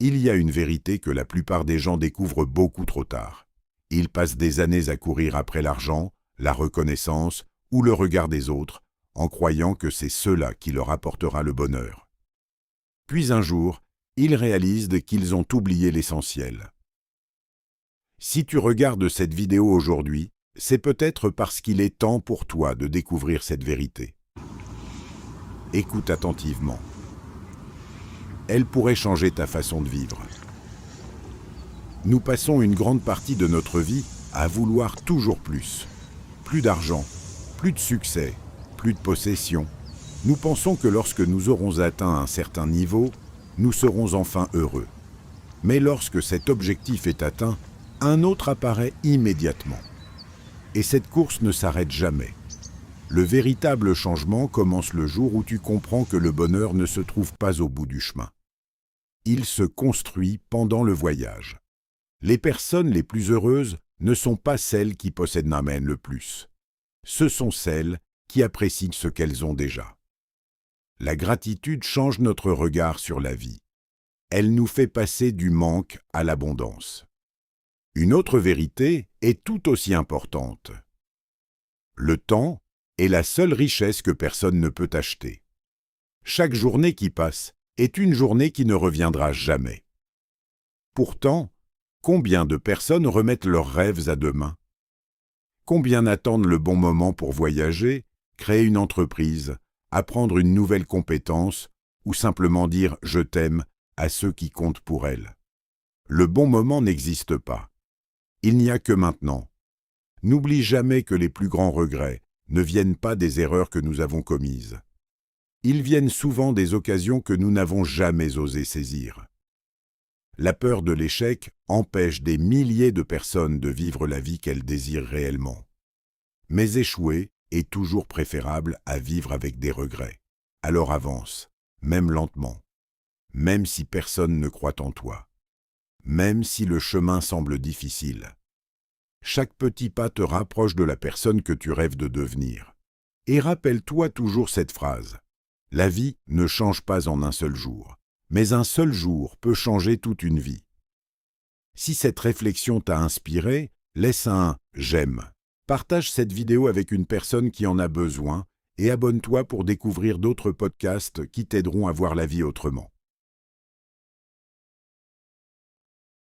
Il y a une vérité que la plupart des gens découvrent beaucoup trop tard. Ils passent des années à courir après l'argent, la reconnaissance ou le regard des autres, en croyant que c'est cela qui leur apportera le bonheur. Puis un jour, ils réalisent qu'ils ont oublié l'essentiel. Si tu regardes cette vidéo aujourd'hui, c'est peut-être parce qu'il est temps pour toi de découvrir cette vérité. Écoute attentivement. Elle pourrait changer ta façon de vivre. Nous passons une grande partie de notre vie à vouloir toujours plus. Plus d'argent, plus de succès, plus de possessions. Nous pensons que lorsque nous aurons atteint un certain niveau, nous serons enfin heureux. Mais lorsque cet objectif est atteint, un autre apparaît immédiatement. Et cette course ne s'arrête jamais. Le véritable changement commence le jour où tu comprends que le bonheur ne se trouve pas au bout du chemin. Il se construit pendant le voyage. Les personnes les plus heureuses ne sont pas celles qui possèdent le plus. Ce sont celles qui apprécient ce qu'elles ont déjà. La gratitude change notre regard sur la vie. Elle nous fait passer du manque à l'abondance. Une autre vérité est tout aussi importante. Le temps est la seule richesse que personne ne peut acheter. Chaque journée qui passe est une journée qui ne reviendra jamais. Pourtant, combien de personnes remettent leurs rêves à demain? Combien attendent le bon moment pour voyager, créer une entreprise, apprendre une nouvelle compétence ou simplement dire « je t'aime » à ceux qui comptent pour elles? Le bon moment n'existe pas. Il n'y a que maintenant. N'oublie jamais que les plus grands regrets ne viennent pas des erreurs que nous avons commises. Ils viennent souvent des occasions que nous n'avons jamais osé saisir. La peur de l'échec empêche des milliers de personnes de vivre la vie qu'elles désirent réellement. Mais échouer est toujours préférable à vivre avec des regrets. Alors avance, même lentement, même si personne ne croit en toi, même si le chemin semble difficile. Chaque petit pas te rapproche de la personne que tu rêves de devenir. Et rappelle-toi toujours cette phrase. La vie ne change pas en un seul jour, mais un seul jour peut changer toute une vie. Si cette réflexion t'a inspiré, laisse un « j'aime ». Partage cette vidéo avec une personne qui en a besoin et abonne-toi pour découvrir d'autres podcasts qui t'aideront à voir la vie autrement.